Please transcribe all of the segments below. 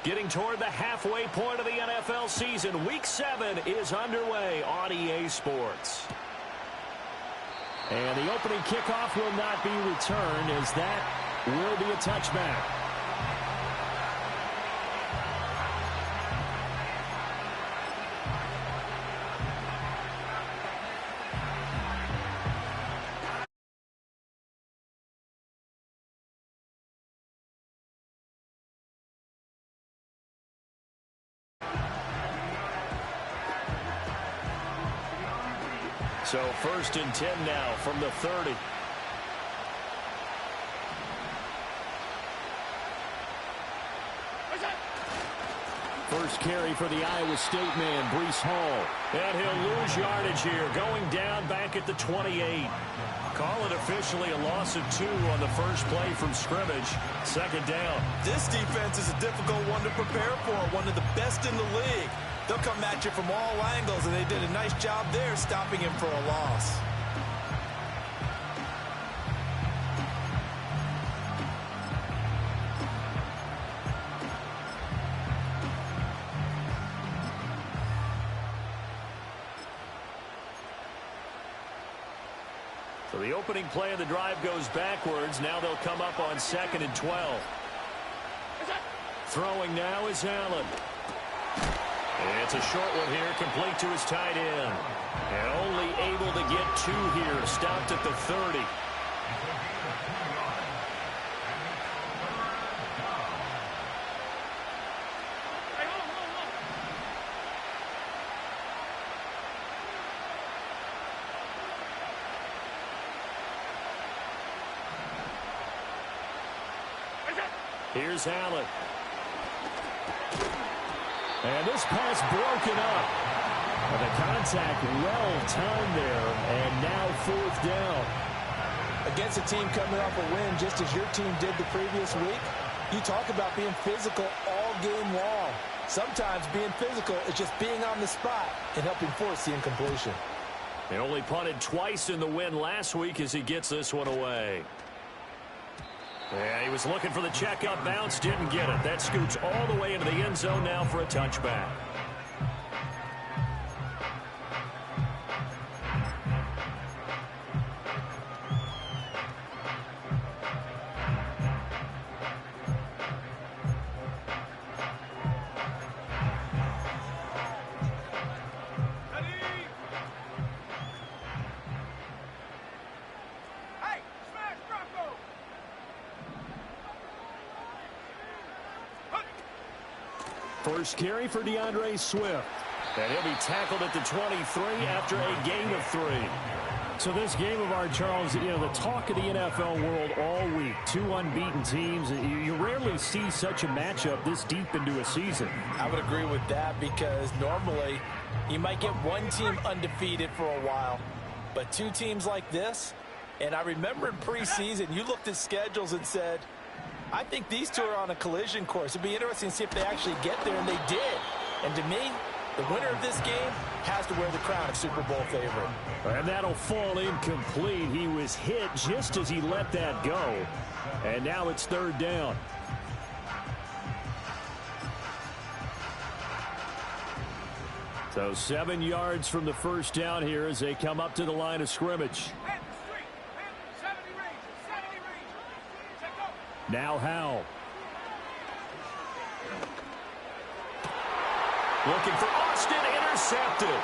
Getting toward the halfway point of the NFL season. Week 7 is underway on EA Sports. And the opening kickoff will not be returned, as that will be a touchback. So 1st and 10 now from the 30. First carry for the Iowa State man, Breece Hall. And he'll lose yardage here, going down back at the 28. Call it officially a loss of 2 on the first play from scrimmage. 2nd down. This defense is a difficult one to prepare for, one of the best in the league. They'll come at you from all angles, and they did a nice job there stopping him for a loss. So the opening play of the drive goes backwards. Now they'll come up on 2nd and 12. Throwing now is Allen. It's a short one here, complete to his tight end. And only able to get 2 here, stopped at the 30. Here's Allen. And this pass broken up. And the contact well-timed there. And now 4th down. Against a team coming off a win, just as your team did the previous week, you talk about being physical all game long. Sometimes being physical is just being on the spot and helping force the incompletion. They only punted twice in the win last week as he gets this one away. Yeah, he was looking for the checkup bounce, didn't get it. That scoots all the way into the end zone now for a touchback. First carry for DeAndre Swift. And he'll be tackled at the 23 after a gain of 3. So this game of ours, Charles, you know, the talk of the NFL world all week. 2 unbeaten teams. You rarely see such a matchup this deep into a season. I would agree with that, because normally you might get one team undefeated for a while, but 2 teams like this, and I remember in preseason you looked at schedules and said, I think these 2 are on a collision course. It'd be interesting to see if they actually get there, and they did. And to me, the winner of this game has to wear the crown of Super Bowl favorite. And that'll fall incomplete. He was hit just as he let that go. And now it's 3rd down. So 7 yards from the first down here as they come up to the line of scrimmage. Now Howell. Looking for Austin, intercepted.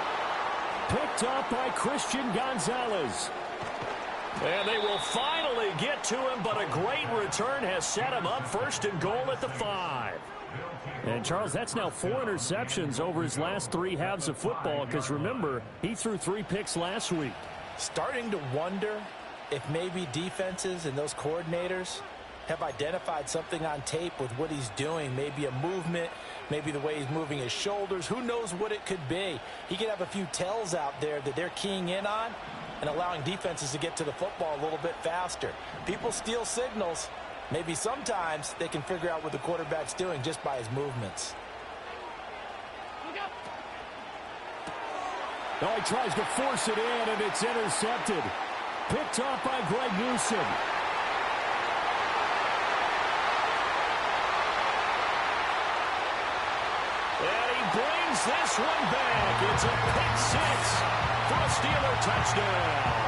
Picked up by Christian Gonzalez. And they will finally get to him, but a great return has set him up 1st and goal at the 5. And, Charles, that's now 4 interceptions over his last 3 halves of football, because, remember, he threw 3 picks last week. Starting to wonder if maybe defenses and those coordinators have identified something on tape with what he's doing. Maybe a movement, maybe the way he's moving his shoulders. Who knows what it could be? He could have a few tells out there that they're keying in on and allowing defenses to get to the football a little bit faster. People steal signals. Maybe sometimes they can figure out what the quarterback's doing just by his movements. Now he tries to force it in, and it's intercepted. Picked off by Greg Newsom. brings this one back. It's a pick six for a Steeler touchdown.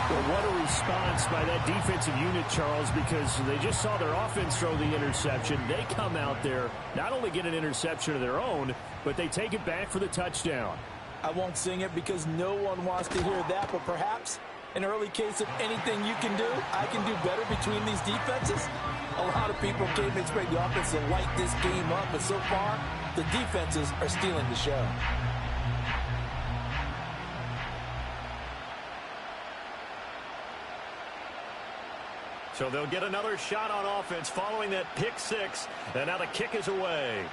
Well, what a response by that defensive unit, Charles, because they just saw their offense throw the interception. They come out there, not only get an interception of their own, but they take it back for the touchdown. I won't sing it because no one wants to hear that, but perhaps an early case of anything you can do, I can do better between these defenses. A lot of people came to expect the offense to light this game up, but so far, the defenses are stealing the show. So they'll get another shot on offense following that pick six, and now the kick is away.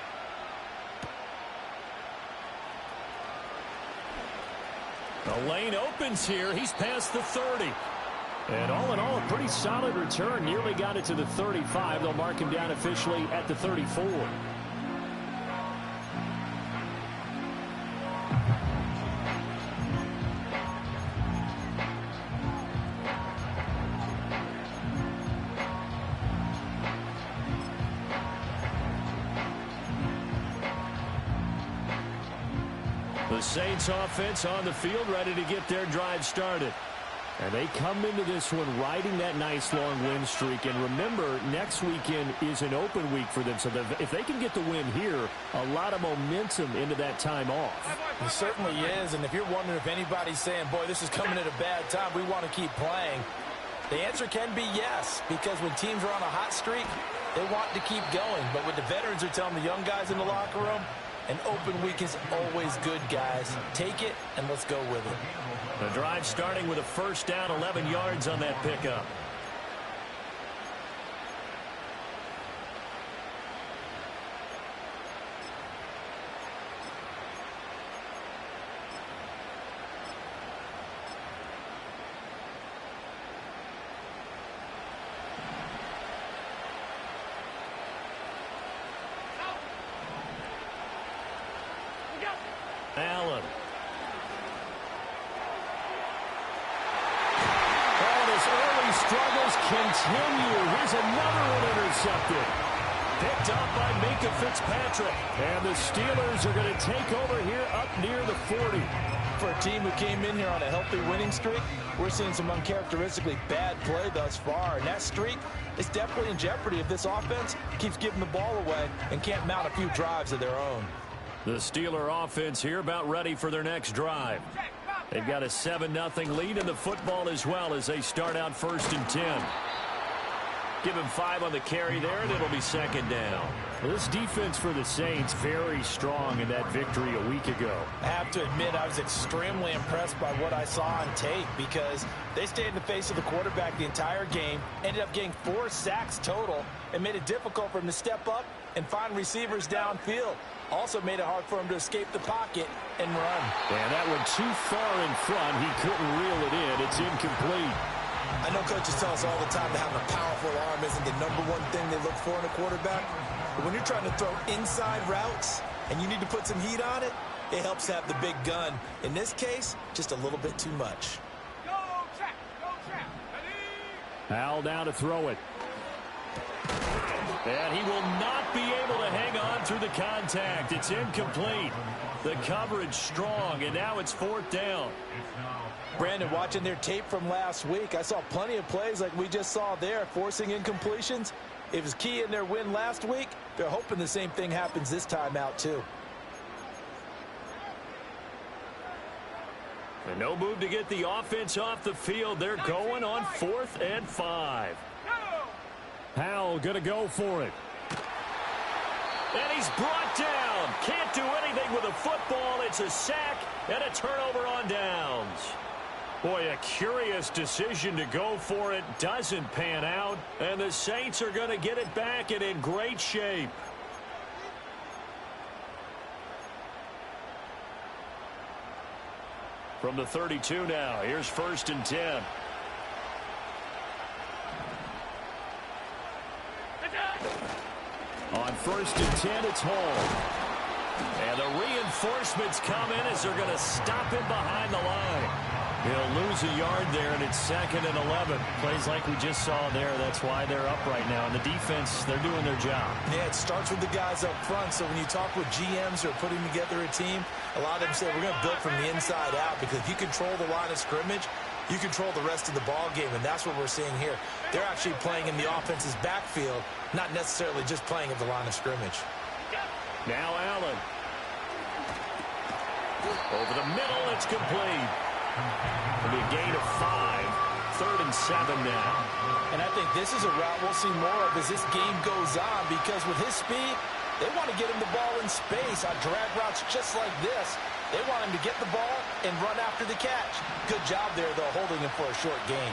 The lane opens here. He's past the 30. And all in all, a pretty solid return. Nearly got it to the 35. They'll mark him down officially at the 34. The Saints offense on the field, ready to get their drive started. And they come into this one riding that nice long win streak. And remember, next weekend is an open week for them. So if they can get the win here, a lot of momentum into that time off. It certainly is. And if you're wondering if anybody's saying, boy, this is coming at a bad time, we want to keep playing, the answer can be yes. Because when teams are on a hot streak, they want to keep going. But what the veterans are telling the young guys in the locker room, an open week is always good, guys. Take it, and let's go with it. The drive starting with a first down, 11 yards on that pickup. Allen. And his early struggles continue. Here's another one intercepted. Picked up by Minkah Fitzpatrick. And the Steelers are going to take over here up near the 40. For a team who came in here on a healthy winning streak, we're seeing some uncharacteristically bad play thus far. And that streak is definitely in jeopardy if this offense keeps giving the ball away and can't mount a few drives of their own. The Steeler offense here about ready for their next drive. They've got a 7-0 lead in the football as well as they start out 1st and 10. Give him 5 on the carry there, and it'll be 2nd down. Well, this defense for the Saints very strong in that victory a week ago. I have to admit I was extremely impressed by what I saw on tape because they stayed in the face of the quarterback the entire game, ended up getting 4 sacks total, and made it difficult for him to step up and find receivers downfield. Also made it hard for him to escape the pocket and run. And that one too far in front. He couldn't reel it in. It's incomplete. I know coaches tell us all the time that having a powerful arm isn't the #1 thing they look for in a quarterback. But when you're trying to throw inside routes and you need to put some heat on it, it helps have the big gun. In this case, just a little bit too much. Go, check, ready? Al down to throw it. And he will not be able to hang on through the contact. It's incomplete. The coverage strong, and now it's 4th down. Brandon, watching their tape from last week, I saw plenty of plays like we just saw there, forcing incompletions. It was key in their win last week. They're hoping the same thing happens this time out, too. And no move to get the offense off the field. They're going on 4th and 5. Howell going to go for it. And he's brought down. Can't do anything with a football. It's a sack and a turnover on downs. Boy, a curious decision to go for it. Doesn't pan out. And the Saints are going to get it back and in great shape. From the 32 now. Here's 1st and 10. On 1st and 10, it's Hall. And the reinforcements come in as they're going to stop him behind the line. He'll lose a yard there, and it's 2nd and 11. Plays like we just saw there. That's why they're up right now. And the defense, they're doing their job. Yeah, it starts with the guys up front. So when you talk with GMs who are putting together a team, a lot of them say we're going to build from the inside out, because if you control the line of scrimmage, you control the rest of the ball game, and that's what we're seeing here. They're actually playing in the offense's backfield, not necessarily just playing at the line of scrimmage. Now Allen. Over the middle, it's complete. It'll be a gain of 5. 3rd and 7 now. And I think this is a route we'll see more of as this game goes on, because with his speed, they want to get him the ball in space on drag routes just like this. They want him to get the ball and run after the catch. Good job there, though, holding him for a short gain.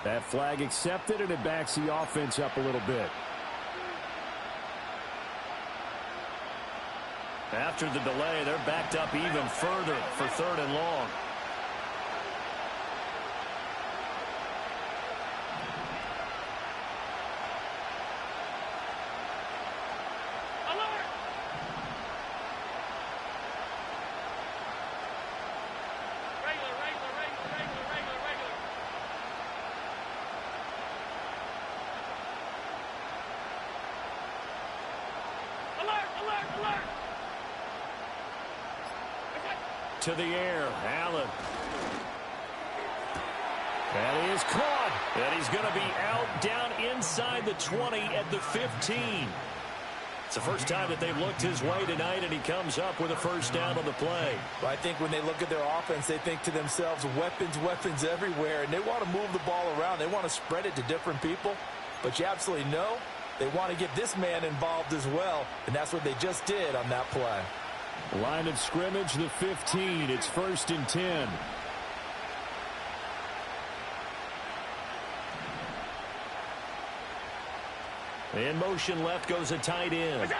That flag accepted, and it backs the offense up a little bit. After the delay, they're backed up even further for 3rd and long. To the air, Allen. That is caught. And he's going to be out down inside the 20 at the 15. It's the first time that they've looked his way tonight, and he comes up with a first down on the play. Well, I think when they look at their offense, they think to themselves, weapons, weapons everywhere, and they want to move the ball around. They want to spread it to different people. But you absolutely know they want to get this man involved as well, and that's what they just did on that play. Line of scrimmage, the 15. It's 1st and 10. In motion left goes a tight end.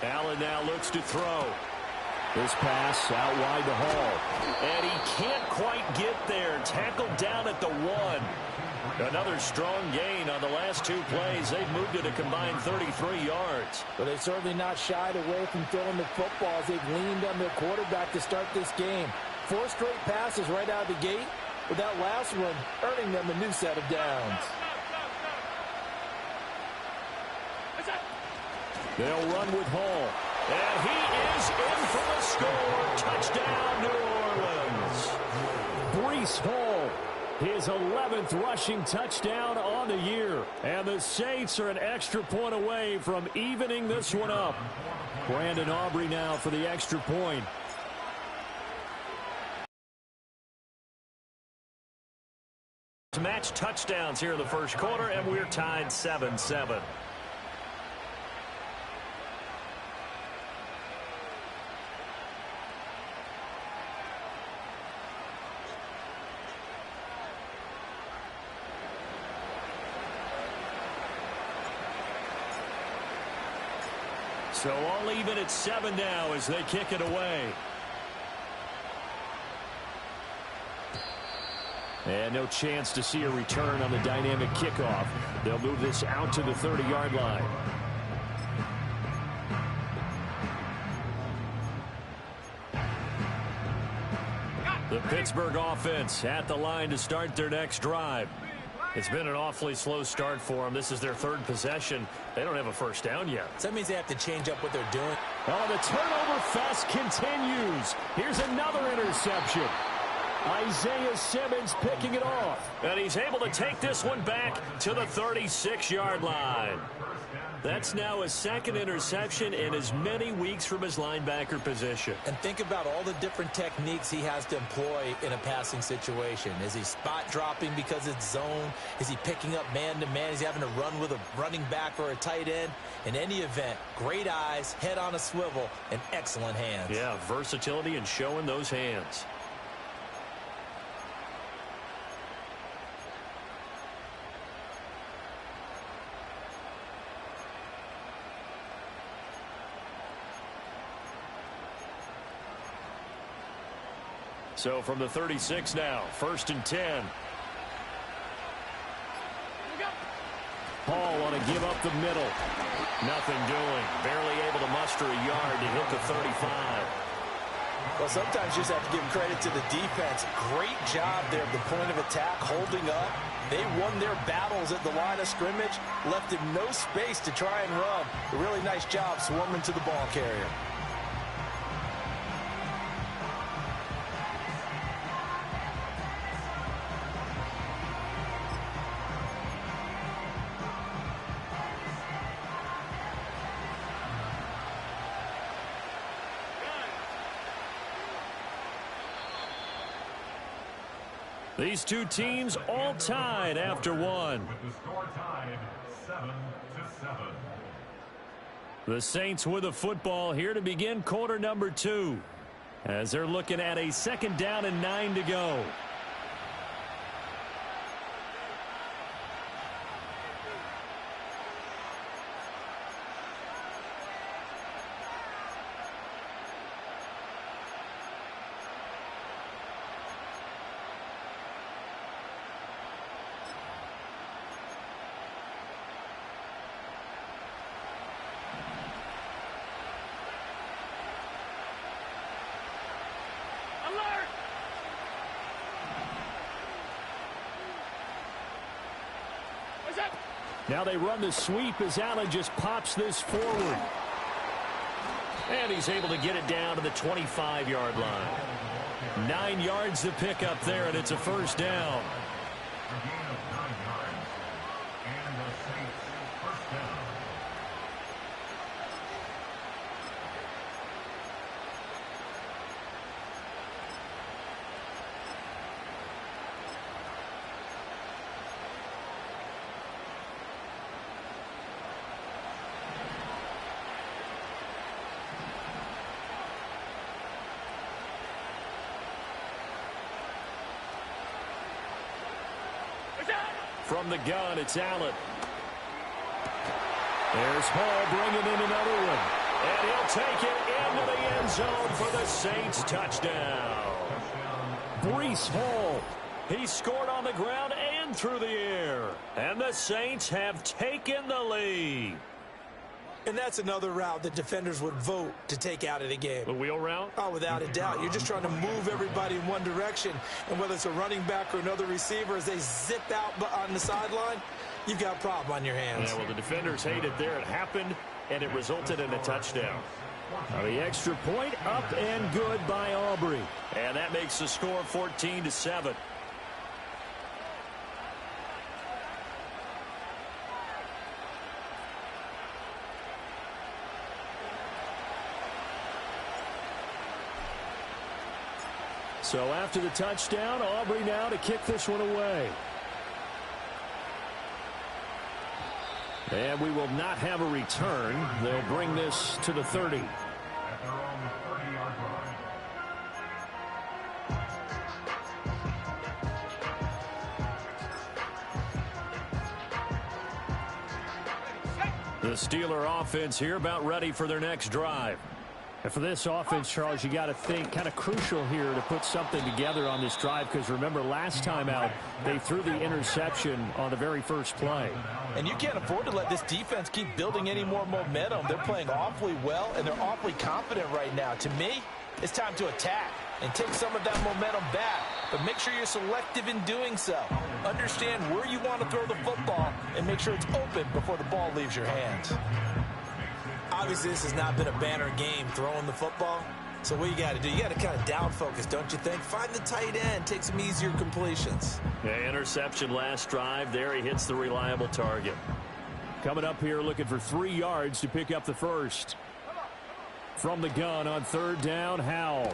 Allen now looks to throw. This pass out wide to Hall. And he can't quite get there. Tackled down at the 1. Another strong gain on the last 2 plays. They've moved it a combined 33 yards. But they've certainly not shied away from throwing the football as they've leaned on their quarterback to start this game. 4 straight passes right out of the gate, with that last one earning them a new set of downs. They'll run with Hall. And he is in for the score. Touchdown, New Orleans. Breece Hall, his 11th rushing touchdown on the year. And the Saints are an extra point away from evening this one up. Brandon Aubrey now for the extra point. To match touchdowns here in the first quarter, and we're tied 7-7. So all even at 7 now as they kick it away. And no chance to see a return on the dynamic kickoff. They'll move this out to the 30-yard line. The Pittsburgh offense at the line to start their next drive. It's been an awfully slow start for them. This is their 3rd possession. They don't have a first down yet. So that means they have to change up what they're doing. Oh, the turnover fest continues. Here's another interception. Isaiah Simmons picking it off. And he's able to take this one back to the 36-yard line. That's now his 2nd interception in as many weeks from his linebacker position. And think about all the different techniques he has to employ in a passing situation. Is he spot dropping because it's zone? Is he picking up man-to-man? Is he having to run with a running back or a tight end? In any event, great eyes, head on a swivel, and excellent hands. Yeah, versatility and showing those hands. So from the 36 now, 1st and 10. Hall want to give up the middle. Nothing doing. Barely able to muster a yard to hit the 35. Well, sometimes you just have to give credit to the defense. Great job there at the point of attack, holding up. They won their battles at the line of scrimmage, left him no space to try and run. A really nice job swarming to the ball carrier. These two teams all tied after one. With the score tied 7-7. The Saints with the football here to begin quarter number 2. As they're looking at a 2nd down and 9 to go. Now they run the sweep as Allen just pops this forward. And he's able to get it down to the 25-yard line. 9 yards to pick up there, and it's a 1st down. From the gun, it's Allen. There's Hall bringing in another one. And he'll take it into the end zone for the Saints touchdown. Breece Hall. He scored on the ground and through the air. And the Saints have taken the lead. And that's another route that defenders would vote to take out of the game. The wheel route? Oh, without a doubt. You're just trying to move everybody in one direction. And whether it's a running back or another receiver, as they zip out on the sideline, you've got a problem on your hands. Yeah, well, the defenders hate it there. It happened, and it resulted in a touchdown. Now the extra point up and good by Aubrey. And that makes the score 14-7. So after the touchdown, Aubrey now to kick this one away. And we will not have a return. They'll bring this to the 30. At their own 30-yard line. The Steeler offense here about ready for their next drive. And for this offense, Charles, you got to think kind of crucial here to put something together on this drive, because remember last time out they threw the interception on the very first play. And you can't afford to let this defense keep building any more momentum. They're playing awfully well, and they're awfully confident right now. To me, it's time to attack and take some of that momentum back. But make sure you're selective in doing so. Understand where you want to throw the football and make sure it's open before the ball leaves your hands. Obviously, this has not been a banner game throwing the football. So what you got to do, you got to kind of down focus, don't you think? Find the tight end, take some easier completions. Yeah, interception last drive. There he hits the reliable target. Coming up here looking for 3 yards to pick up the first. From the gun on 3rd down, Howell.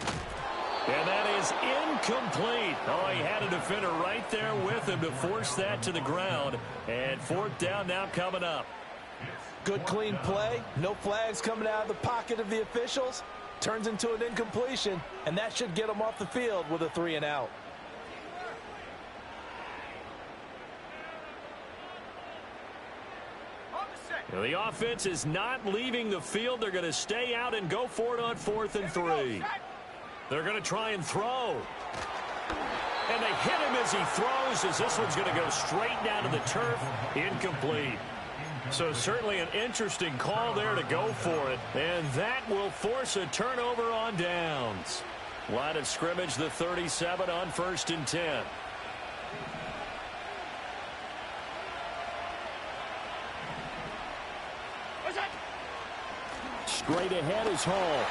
And that is incomplete. Oh, he had a defender right there with him to force that to the ground. And 4th down now coming up. Good, clean play. No flags coming out of the pocket of the officials. Turns into an incompletion, and that should get them off the field with a 3 and out. Well, the offense is not leaving the field. They're going to stay out and go for it on 4th and 3. They're going to try and throw. And they hit him as he throws, as this one's going to go straight down to the turf. Incomplete. So certainly an interesting call there to go for it. And that will force a turnover on downs. Line of scrimmage, the 37 on 1st and 10. Straight ahead is Hall.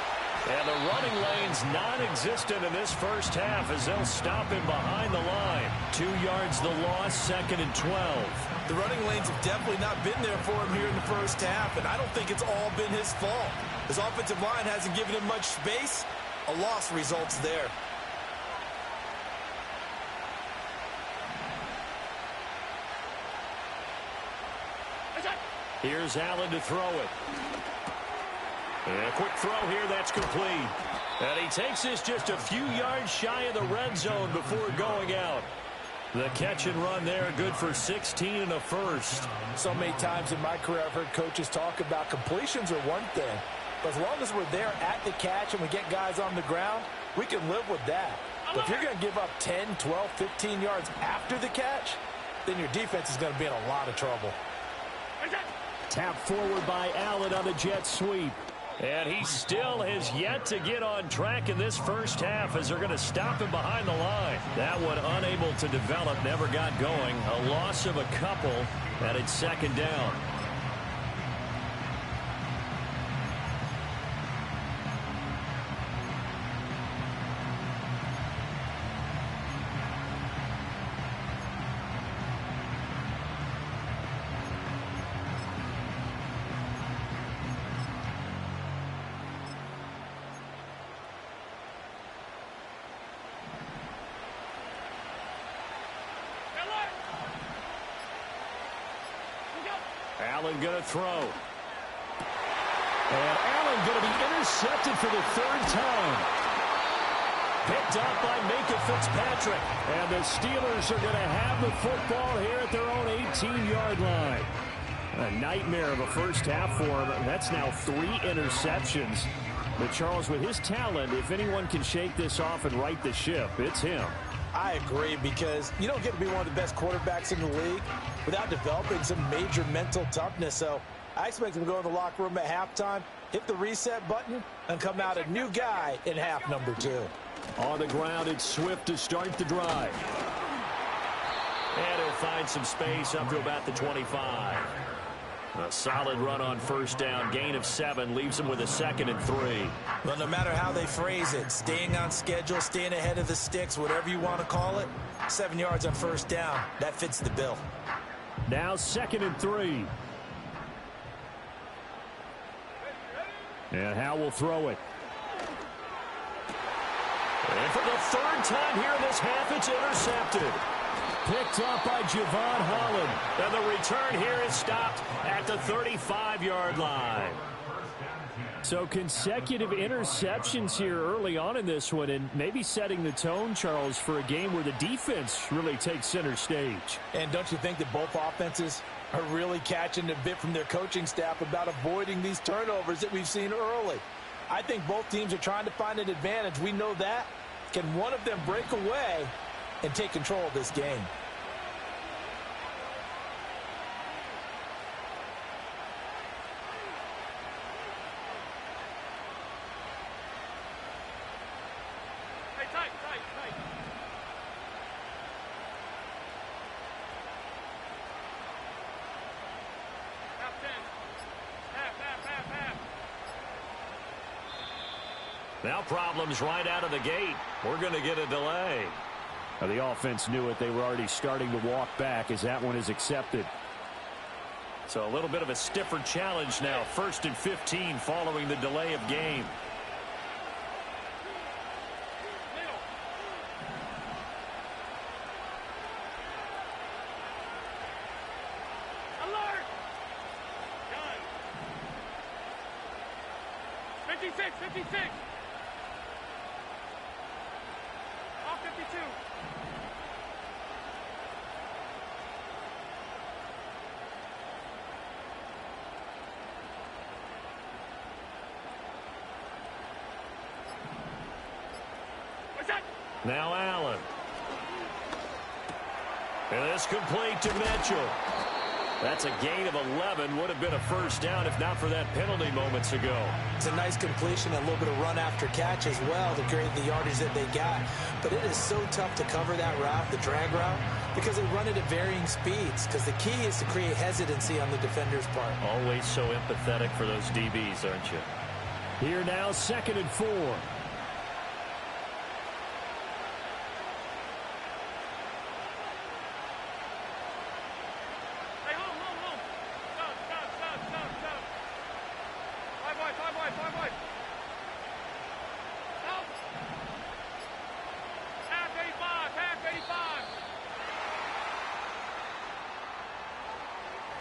And the running lane's non-existent in this first half as they'll stop him behind the line. 2 yards the loss, 2nd and 12. The running lanes have definitely not been there for him here in the first half, and I don't think it's all been his fault. His offensive line hasn't given him much space. A loss results there. Here's Allen to throw it. And a quick throw here, that's complete. And he takes this just a few yards shy of the red zone before going out. The catch and run there, good for 16 and a first. So many times in my career I've heard coaches talk about completions are one thing. But as long as we're there at the catch and we get guys on the ground, we can live with that. But if you're going to give up 10, 12, 15 yards after the catch, then your defense is going to be in a lot of trouble. Tap forward by Allen on the jet sweep. And he still has yet to get on track in this first half as they're going to stop him behind the line. That one unable to develop, never got going. A loss of a couple, and it's 2nd down. Allen going to throw. And Allen going to be intercepted for the 3rd time. Picked up by Minkah Fitzpatrick. And the Steelers are going to have the football here at their own 18-yard line. A nightmare of a first half for him. That's now 3 interceptions. But Charles, with his talent, if anyone can shake this off and right the ship, it's him. I agree, because you don't get to be one of the best quarterbacks in the league without developing some major mental toughness. So I expect him to go in the locker room at halftime, hit the reset button, and come out a new guy in half number 2. On the ground, it's Swift to start the drive. And he'll find some space up to about the 25. A solid run on first down. Gain of 7 leaves him with a 2nd and 3. Well, no matter how they phrase it, staying on schedule, staying ahead of the sticks, whatever you want to call it, 7 yards on first down, that fits the bill. Now 2nd and 3. And Howe will throw it. And for the 3rd time here in this half, it's intercepted. Picked up by Javon Holland. And the return here is stopped at the 35-yard line. So consecutive interceptions here early on in this one, and maybe setting the tone, Charles, for a game where the defense really takes center stage. And don't you think that both offenses are really catching a bit from their coaching staff about avoiding these turnovers that we've seen early? I think both teams are trying to find an advantage. We know that. Can one of them break away and take control of this game? Now problems right out of the gate. We're going to get a delay. Now, the offense knew it. They were already starting to walk back as that one is accepted. So a little bit of a stiffer challenge now. 1st and 15 following the delay of game. Alert! Done. 56, 56. Off 52. Now Allen. And this complete to Mitchell. That's a gain of 11. Would have been a first down if not for that penalty moments ago. It's a nice completion and a little bit of run after catch as well to create the yardage that they got. But it is so tough to cover that route, the drag route, because they run it at varying speeds. Because the key is to create hesitancy on the defender's part. Always so empathetic for those DBs, aren't you? Here now, 2nd and 4.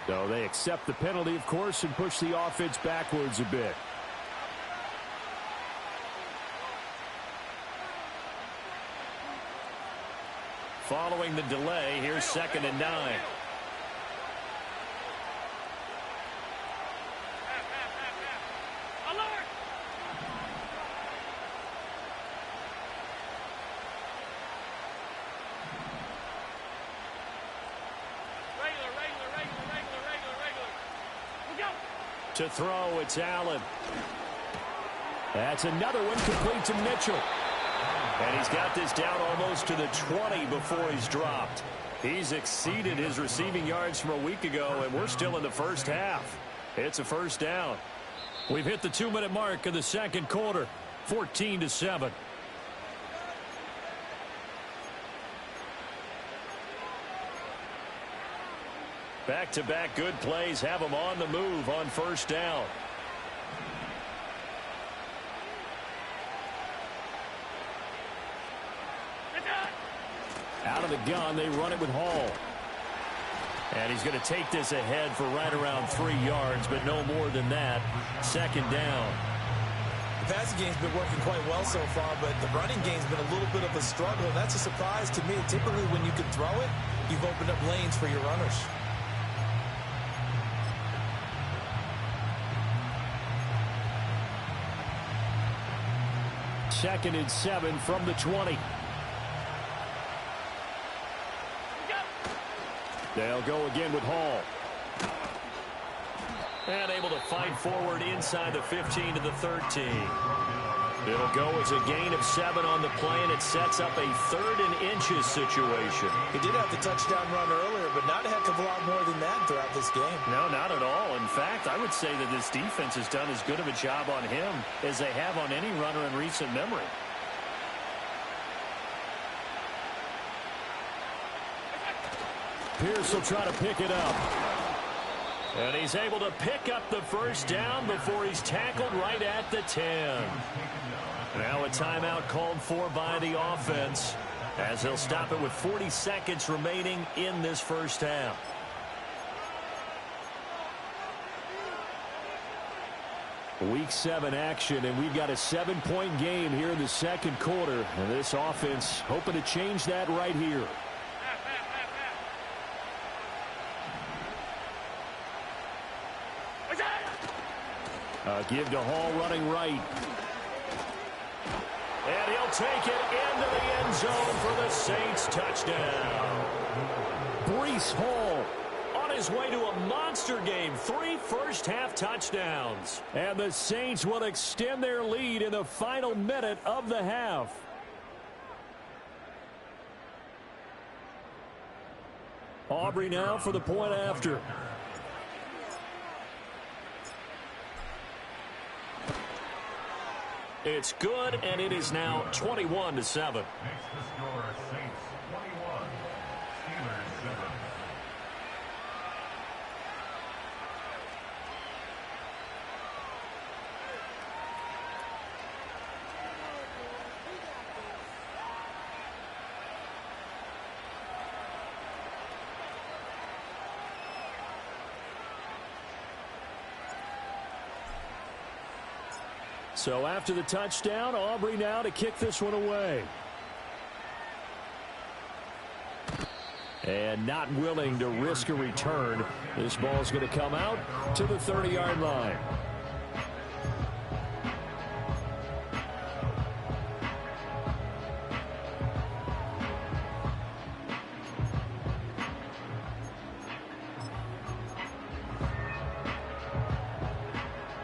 So they accept the penalty, of course, and push the offense backwards a bit. Following the delay, here's 2nd and 9. To throw, it's Allen. That's another one complete to Mitchell. And he's got this down almost to the 20 before he's dropped. He's exceeded his receiving yards from a week ago, and we're still in the first half. It's a first down. We've hit the 2-minute mark of the second quarter, 14-7. Back-to-back good plays have them on the move on first down. Out of the gun, they run it with Hall. And he's going to take this ahead for right around 3 yards, but no more than that. 2nd down. The passing game's been working quite well so far, but the running game's been a little bit of a struggle, and that's a surprise to me. Typically, when you can throw it, you've opened up lanes for your runners. Second and 7 from the 20. They'll go again with Hall. And able to fight forward inside the 15 to the 13. It'll go as a gain of 7 on the play, and it sets up a 3rd and inches situation. He did have the touchdown run earlier, but not a heck of a lot more than that throughout this game. No, not at all. In fact, I would say that this defense has done as good of a job on him as they have on any runner in recent memory. Pierce will try to pick it up. And he's able to pick up the first down before he's tackled right at the 10. Now a timeout called for by the offense as they'll stop it with 40 seconds remaining in this first half. Week 7 action, and we've got a 7-point game here in the second quarter. And this offense hoping to change that right here. Give to Hall running right. And he'll take it into the end zone for the Saints touchdown. Breece Hall On his way to a monster game, 3 first-half touchdowns. And the Saints will extend their lead in the final minute of the half. Aubrey now for the point after. It's good, and it is now 21-7. Makes the score Saints 21, Steelers 7. So after the touchdown, Aubrey now to kick this one away. And not willing to risk a return. This ball's going to come out to the 30-yard line.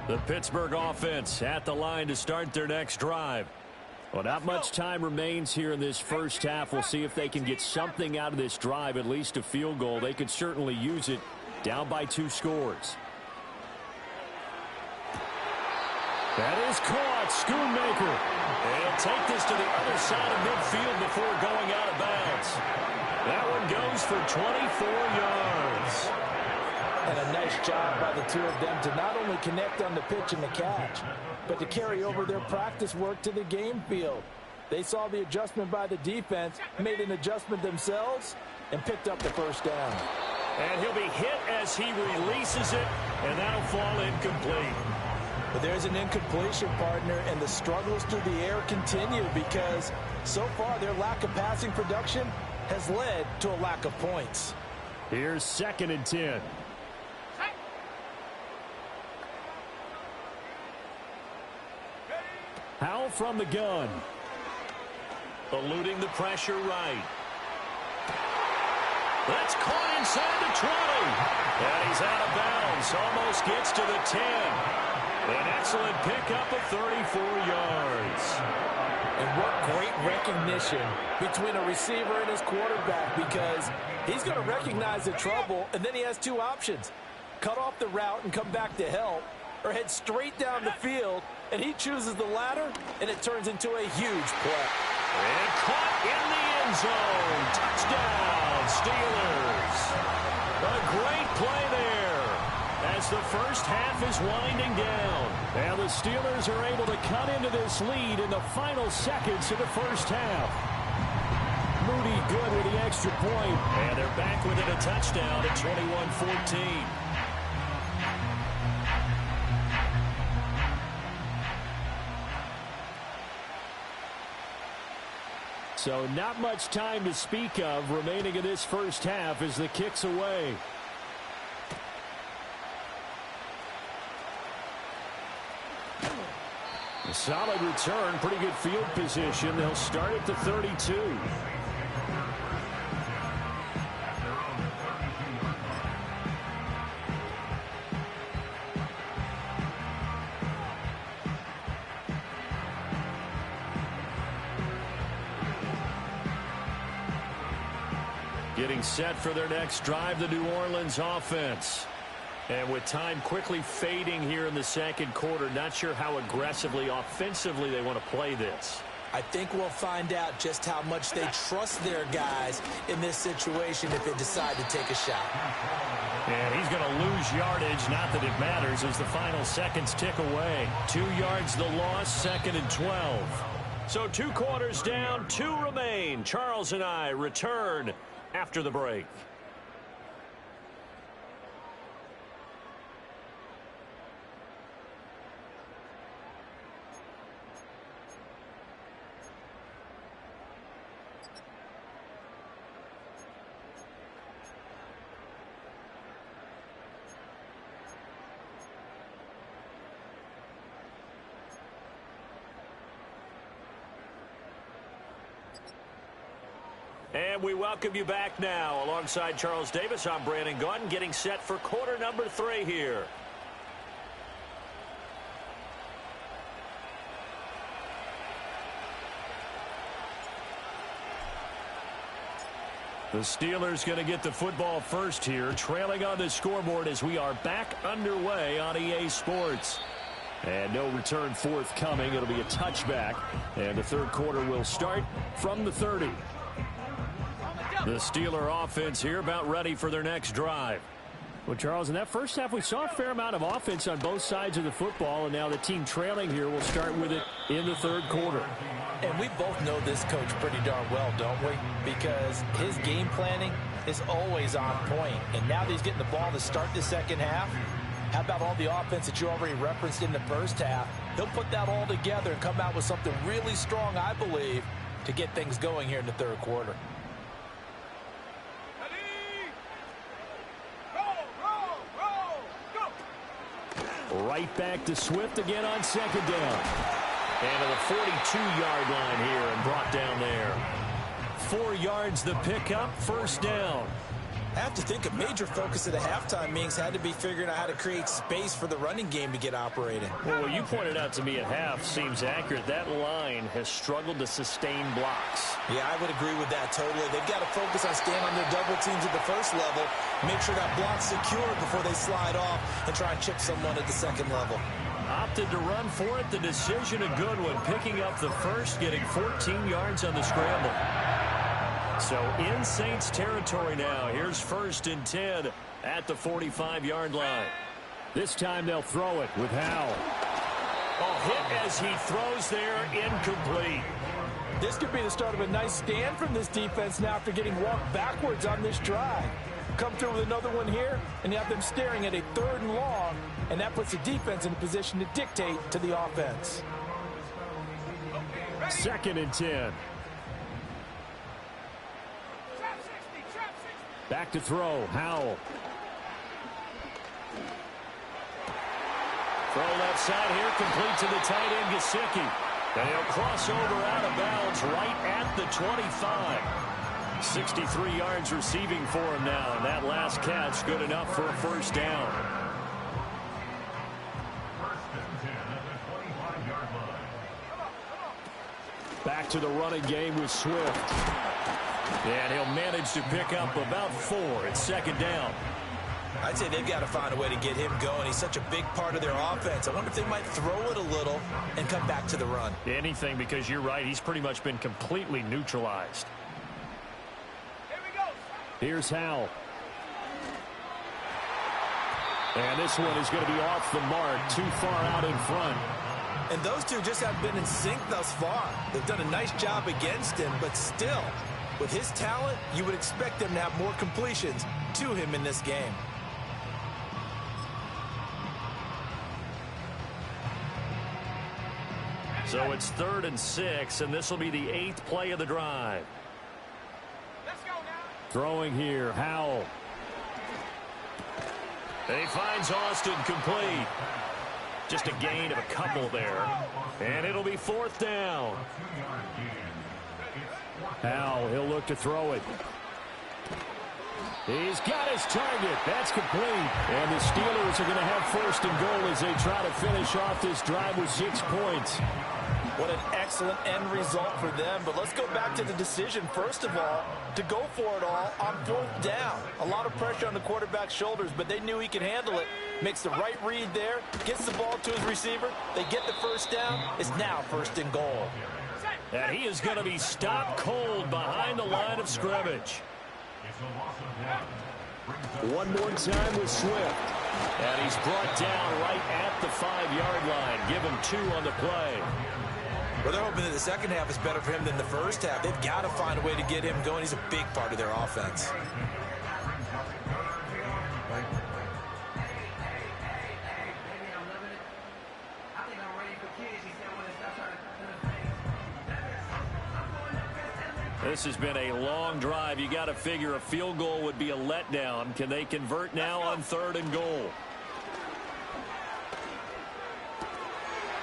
The Pittsburgh offense at the line to start their next drive. Well, not much time remains here in this first half. We'll see if they can get something out of this drive, at least a field goal. They could certainly use it, down by 2 scores. That is caught. Schoonmaker. He'll take this to the other side of midfield before going out of bounds. That one goes for 24 yards. And a nice job by the two of them to not only connect on the pitch and the catch, but to carry over their practice work to the game field. They saw the adjustment by the defense, made an adjustment themselves, and picked up the first down. And he'll be hit as he releases it, and that'll fall incomplete. But there's an incompletion, partner, and the struggles through the air continue because so far their lack of passing production has led to a lack of points. Here's 2nd and 10. Howell from the gun. Eluding the pressure right. That's caught inside the 20. And he's out of bounds. Almost gets to the 10. An excellent pickup of 34 yards. And what great recognition between a receiver and his quarterback, because he's going to recognize the trouble, and then he has 2 options. Cut off the route and come back to help, or head straight down the field, and he chooses the latter, and it turns into a huge play. And caught in the end zone. Touchdown, Steelers. A great play there as the first half is winding down. And the Steelers are able to cut into this lead in the final seconds of the first half. Moody good with the extra point. And they're back within a touchdown at 21-14. So not much time to speak of remaining in this first half as the kick's away. A solid return, pretty good field position. They'll start at the 32. Getting set for their next drive, the New Orleans offense. And with time quickly fading here in the second quarter, not sure how aggressively, offensively they want to play this. I think we'll find out just how much they trust their guys in this situation if they decide to take a shot. And he's going to lose yardage, not that it matters, as the final seconds tick away. 2 yards the loss, 2nd and 12. So 2 quarters down, 2 remain. Charles and I return after the break. And we welcome you back now. Alongside Charles Davis, I'm Brandon Gaudin, getting set for quarter number 3 here. The Steelers going to get the football first here, trailing on the scoreboard as we are back underway on EA Sports. And no return forthcoming. It'll be a touchback. And the third quarter will start from the 30. The Steeler offense here about ready for their next drive. Well, Charles, in that first half, we saw a fair amount of offense on both sides of the football, and now the team trailing here will start with it in the third quarter. And we both know this coach pretty darn well, don't we? Because his game planning is always on point. And now that he's getting the ball to start the second half, how about all the offense that you already referenced in the first half? He'll put that all together and come out with something really strong, I believe, to get things going here in the third quarter. Right back to Swift again on second down. And to the 42-yard line here and brought down there. 4 yards the pickup, first down. I have to think a major focus at the halftime meetings had to be figuring out how to create space for the running game to get operating. Well, what you pointed out to me at half seems accurate. That line has struggled to sustain blocks. Yeah, I would agree with that totally. They've got to focus on staying on their double teams at the first level, make sure that block's secured before they slide off and try and chip someone at the second level. Opted to run for it. The decision a good one. Picking up the first, getting 14 yards on the scramble. So in Saints territory now. Here's 1st and 10 at the 45-yard line. This time they'll throw it with Howell. Oh, hit as he throws there, incomplete. This could be the start of a nice stand from this defense now after getting walked backwards on this drive. Come through with another one here, and you have them staring at a 3rd and long, and that puts the defense in a position to dictate to the offense. 2nd and 10. Back to throw, Howell. Throw left side here, complete to the tight end, Gesicki. And he'll cross over out of bounds right at the 25. 63 yards receiving for him now, and that last catch good enough for a 1st down. 1st and 10 at the 25-yard line. Back to the running game with Swift. And he'll manage to pick up about 4 at 2nd down. I'd say they've got to find a way to get him going. He's such a big part of their offense. I wonder if they might throw it a little and come back to the run. Anything, because you're right. He's pretty much been completely neutralized. Here we go. Here's Howell. And this one is going to be off the mark, too far out in front. And those two just have been in sync thus far. They've done a nice job against him, but still, with his talent, you would expect them to have more completions to him in this game. So it's 3rd and 6, and this will be the 8th play of the drive. Let's go now. Throwing here, Howell. And he finds Austin complete. Just a gain of a couple there. And it'll be 4th down. Howell, he'll look to throw it. He's got his target. That's complete. And the Steelers are going to have 1st and goal as they try to finish off this drive with 6 points. What an excellent end result for them. But let's go back to the decision, first of all, to go for it all on 4th down. A lot of pressure on the quarterback's shoulders, but they knew he could handle it. Makes the right read there, gets the ball to his receiver. They get the 1st down. It's now 1st and goal. And he is going to be stopped cold behind the line of scrimmage. One more time with Swift. And he's brought down right at the 5-yard line. Give him 2 on the play. Well, they're hoping that the second half is better for him than the first half. They've got to find a way to get him going. He's a big part of their offense. This has been a long drive. You got to figure a field goal would be a letdown. Can they convert now on 3rd and goal?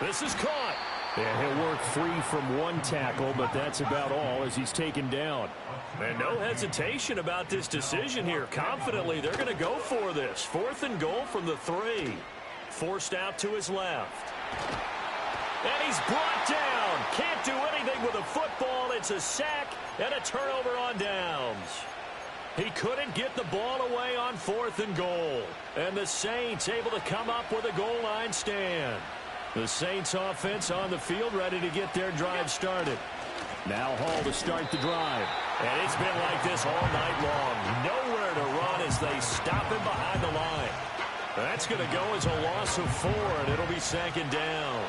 This is caught. And he'll work free from 1 tackle, but that's about all as he's taken down. And no hesitation about this decision here. Confidently, they're going to go for this. 4th and goal from the 3. Forced out to his left. And he's brought down. Can't do anything with a football. It's a sack and a turnover on downs. He couldn't get the ball away on 4th and goal. And the Saints able to come up with a goal line stand. The Saints offense on the field ready to get their drive started. Now Hall to start the drive. And it's been like this all night long. Nowhere to run as they stop him behind the line. That's going to go as a loss of 4, and it'll be 2nd down.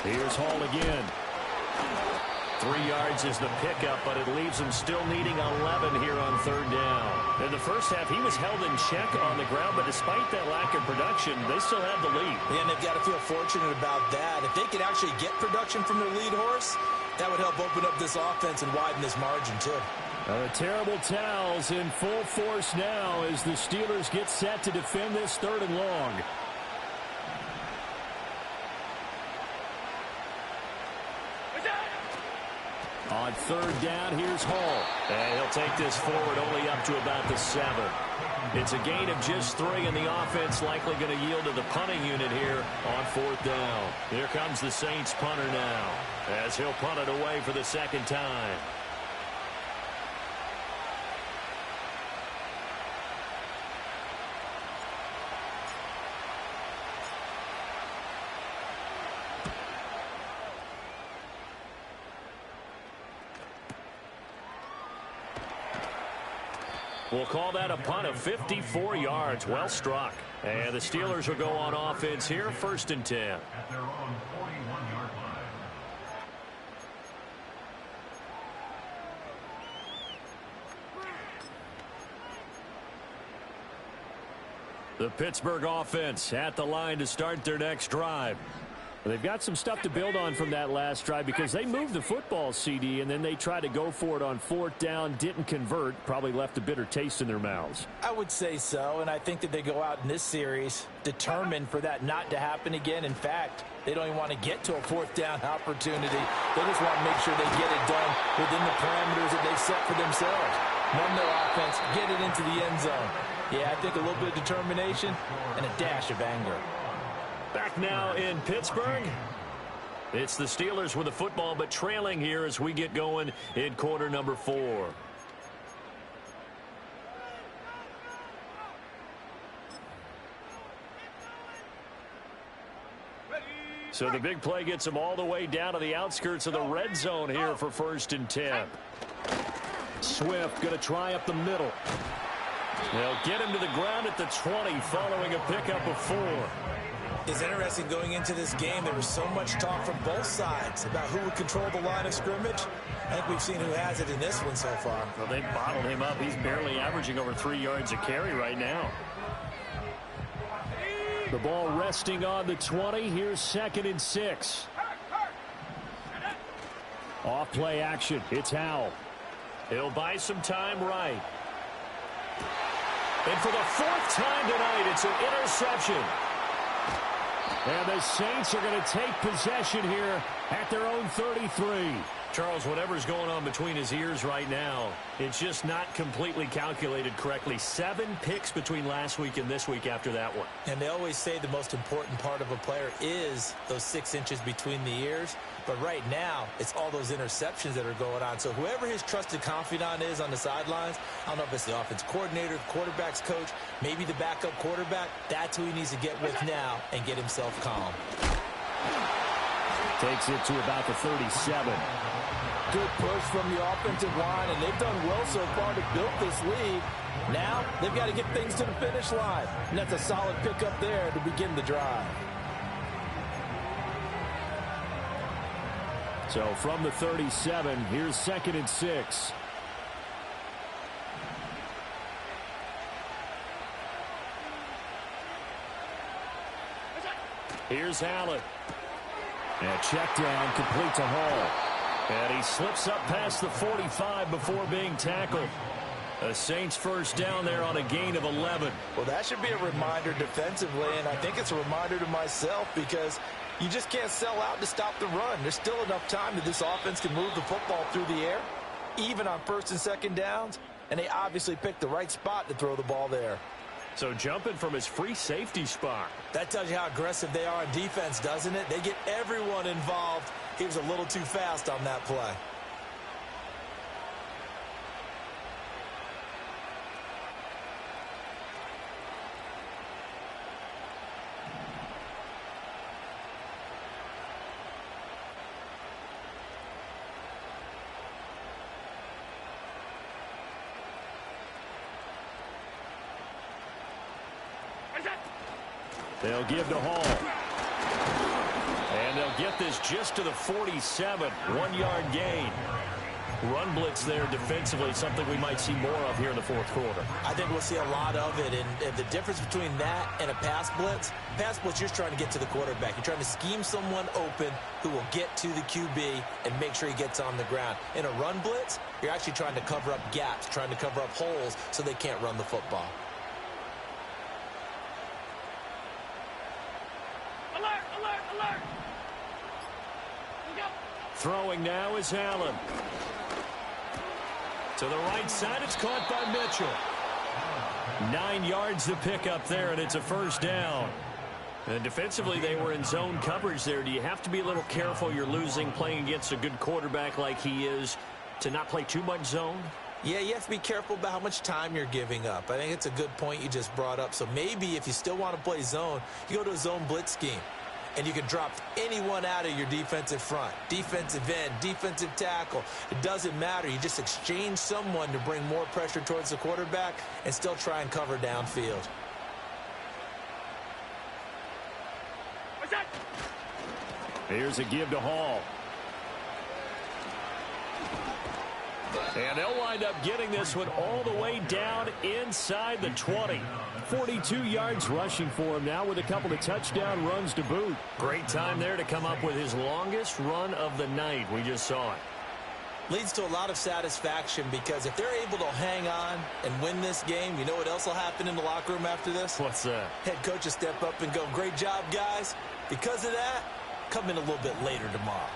Here's Hall again. 3 yards is the pickup, but it leaves him still needing 11 here on 3rd down. In the first half, he was held in check on the ground, but despite that lack of production, they still have the lead. Yeah, and they've got to feel fortunate about that. If they could actually get production from their lead horse, that would help open up this offense and widen this margin, too. The terrible towels in full force now as the Steelers get set to defend this 3rd and long. On third down, here's Hall. And he'll take this forward only up to about the 7. It's a gain of just 3, and the offense likely going to yield to the punting unit here on fourth down. Here comes the Saints punter now, as he'll punt it away for the second time. We'll call that a punt of 54 yards. Well struck. And the Steelers will go on offense here, 1st and 10. At their own 41-yard line. The Pittsburgh offense at the line to start their next drive. They've got some stuff to build on from that last drive because they moved the football, CD, and then they tried to go for it on fourth down, didn't convert, probably left a bitter taste in their mouths. I would say so, and I think that they go out in this series determined for that not to happen again. In fact, they don't even want to get to a fourth down opportunity. They just want to make sure they get it done within the parameters that they've set for themselves. Run their offense, get it into the end zone. Yeah, I think a little bit of determination and a dash of anger. Back now in Pittsburgh. It's the Steelers with the football, but trailing here as we get going in quarter number 4. So the big play gets them all the way down to the outskirts of the red zone here for 1st and 10. Swift going to try up the middle. They'll get him to the ground at the 20 following a pickup of 4. It's interesting going into this game. There was so much talk from both sides about who would control the line of scrimmage. I think we've seen who has it in this one so far. Well, they bottled him up. He's barely averaging over 3 yards a carry right now. The ball resting on the 20. Here's 2nd and 6. Off play action. It's Howell. He'll buy some time right. And for the 4th time tonight, it's an interception. And the Saints are going to take possession here at their own 33. Charles, whatever's going on between his ears right now, it's just not completely calculated correctly. 7 picks between last week and this week after that one. And they always say the most important part of a player is those 6 inches between the ears. But right now, it's all those interceptions that are going on. So whoever his trusted confidant is on the sidelines, I don't know if it's the offense coordinator, the quarterback's coach, maybe the backup quarterback, that's who he needs to get with now and get himself calm. Takes it to about the 37. Good push from the offensive line, and they've done well so far to build this lead. Now, they've got to get things to the finish line. And that's a solid pickup there to begin the drive. So from the 37, here's 2nd and 6. Here's Allen. And check down, complete to Hall. And he slips up past the 45 before being tackled. A Saints first down there on a gain of 11. Well, that should be a reminder defensively, and I think it's a reminder to myself because you just can't sell out to stop the run. There's still enough time that this offense can move the football through the air, even on 1st and 2nd downs, and they obviously picked the right spot to throw the ball there. So jumping from his free safety spot. That tells you how aggressive they are on defense, doesn't it? They get everyone involved. He was a little too fast on that play. They'll give to Hall. And they'll get this just to the 47. 1-yard gain. Run blitz there defensively, something we might see more of here in the 4th quarter. I think we'll see a lot of it, and the difference between that and a pass blitz, you're trying to get to the quarterback. You're trying to scheme someone open who will get to the QB and make sure he gets on the ground. In a run blitz, you're actually trying to cover up gaps, trying to cover up holes so they can't run the football. Throwing now is Allen. To the right side, it's caught by Mitchell. 9 yards to pick up there, and it's a first down. And defensively, they were in zone coverage there. Do you have to be a little careful? You're losing, playing against a good quarterback like he is, to not play too much zone? Yeah, you have to be careful about how much time you're giving up. I think it's a good point you just brought up. So maybe if you still want to play zone, you go to a zone blitz scheme. And you can drop anyone out of your defensive front. Defensive end, defensive tackle. It doesn't matter. You just exchange someone to bring more pressure towards the quarterback and still try and cover downfield. Here's a give to Hall. And they'll wind up getting this one all the way down inside the 20. 42 yards rushing for him now with a couple of touchdown runs to boot. Great time there to come up with his longest run of the night. We just saw it. Leads to a lot of satisfaction because if they're able to hang on and win this game, you know what else will happen in the locker room after this? What's that? Head coach will step up and go, great job, guys. Because of that, come in a little bit later tomorrow.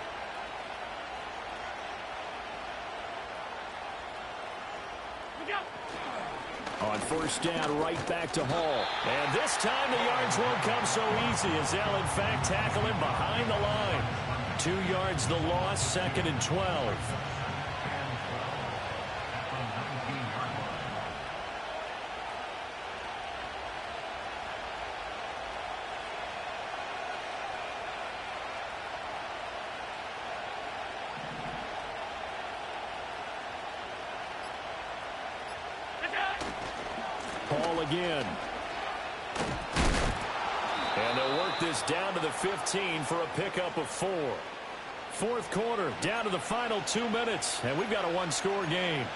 On first down, right back to Hall. And this time the yards won't come so easy as they'll, in fact, tackle him behind the line. 2 yards the loss, 2nd and 12. Hall again. And they'll work this down to the 15 for a pickup of 4. Fourth quarter, down to the final 2 minutes, and we've got a one-score game.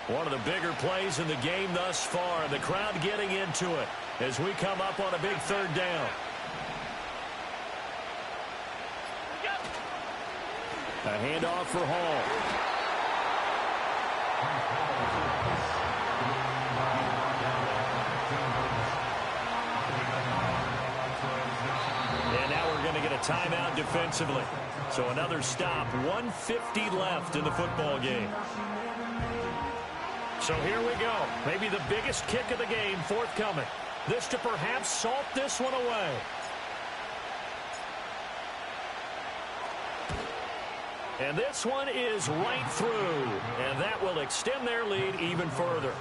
One of the bigger plays in the game thus far, and the crowd getting into it as we come up on a big third down. A handoff for Hall. And now we're going to get a timeout defensively. So another stop, 1:50 left in the football game. So here we go. Maybe the biggest kick of the game forthcoming. This to perhaps salt this one away. And this one is right through. And that will extend their lead even further.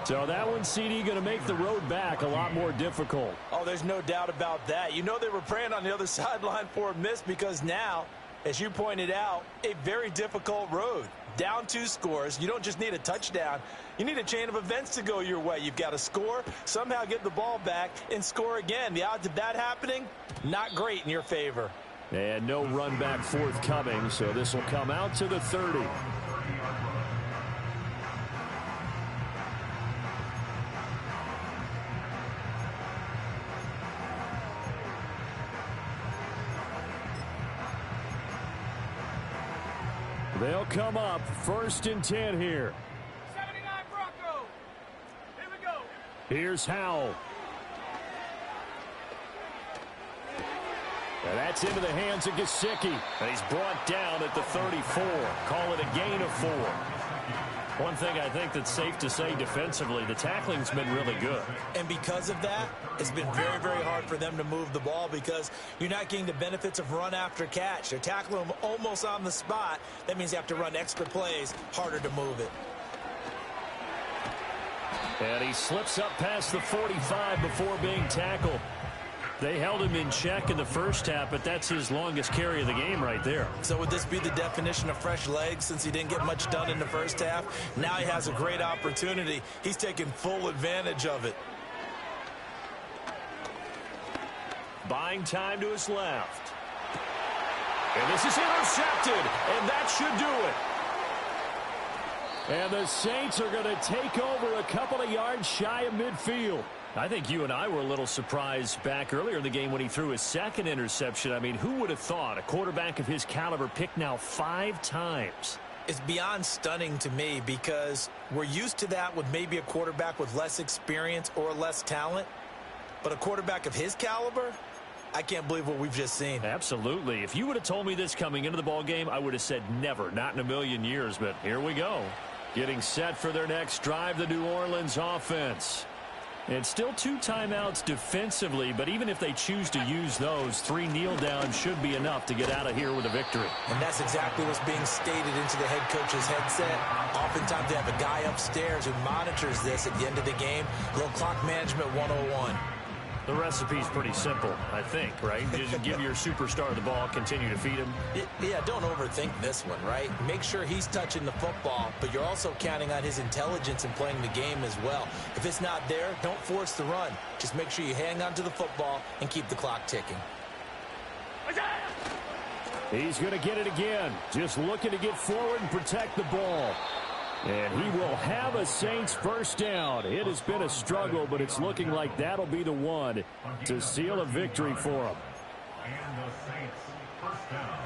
So that one, CD, going to make the road back a lot more difficult. Oh, there's no doubt about that. You know they were praying on the other sideline for a miss because now, as you pointed out, a very difficult road. Down 2 scores. You don't just need a touchdown. You need a chain of events to go your way. You've got to score, somehow get the ball back, and score again. The odds of that happening, not great in your favor. And no run back forthcoming, so this will come out to the 30. They'll come up 1st and 10 here. 79 Broncos. Here we go. Here's Howell. And that's into the hands of Gesicki. And he's brought down at the 34. Call it a gain of 4. One thing I think that's safe to say defensively, the tackling's been really good. And because of that, it's been very, very hard for them to move the ball because you're not getting the benefits of run after catch. They're tackling them almost on the spot. That means you have to run extra plays, harder to move it. And he slips up past the 45 before being tackled. They held him in check in the first half, but that's his longest carry of the game right there. So would this be the definition of fresh legs since he didn't get much done in the first half? Now he has a great opportunity. He's taking full advantage of it. Buying time to his left. And this is intercepted, and that should do it. And the Saints are going to take over a couple of yards shy of midfield. I think you and I were a little surprised back earlier in the game when he threw his second interception. I mean, who would have thought a quarterback of his caliber picked now 5 times? It's beyond stunning to me because we're used to that with maybe a quarterback with less experience or less talent. But a quarterback of his caliber, I can't believe what we've just seen. Absolutely. If you would have told me this coming into the ball game, I would have said never, not in a million years. But here we go. Getting set for their next drive, the New Orleans offense. And still 2 timeouts defensively, but even if they choose to use those, 3 kneel downs should be enough to get out of here with a victory. And that's exactly what's being stated into the head coach's headset. Oftentimes they have a guy upstairs who monitors this at the end of the game. A little clock management 101. The recipe's pretty simple, I think, right? Just give your superstar the ball, continue to feed him. Yeah, don't overthink this one, right? Make sure he's touching the football, but you're also counting on his intelligence in playing the game as well. If it's not there, don't force the run. Just make sure you hang on to the football and keep the clock ticking. He's going to get it again. Just looking to get forward and protect the ball. And he will have a Saints first down. It has been a struggle, but it's looking like that'll be the one to seal a victory for him. And the Saints first down.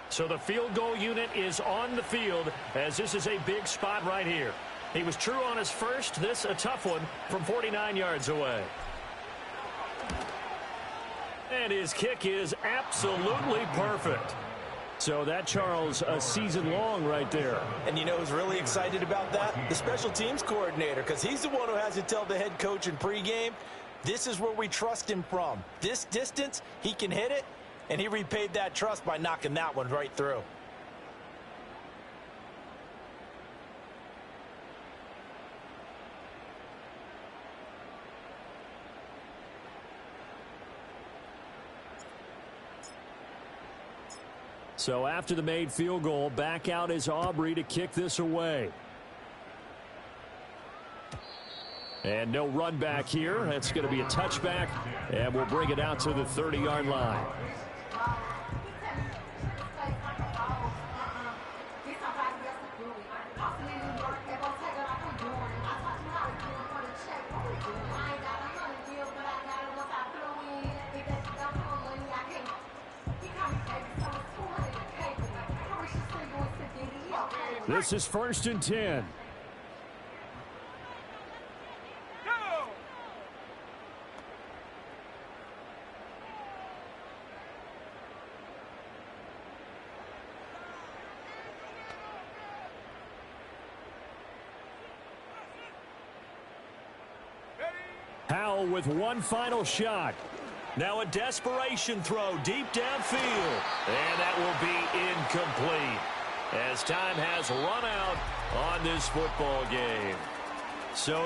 So the field goal unit is on the field as this is a big spot right here. He was true on his first. This a tough one from 49 yards away. And his kick is absolutely perfect. So that, Charles, a season long right there. And you know who's really excited about that? The special teams coordinator, because he's the one who has to tell the head coach in pregame, this is where we trust him from. This distance, he can hit it, and he repaid that trust by knocking that one right through. So after the made field goal, back out is Aubrey to kick this away. And no run back here. That's going to be a touchback, and we'll bring it out to the 30-yard line. This is 1st and 10. Howell with one final shot. Now a desperation throw deep downfield. And that will be incomplete, as time has run out on this football game. So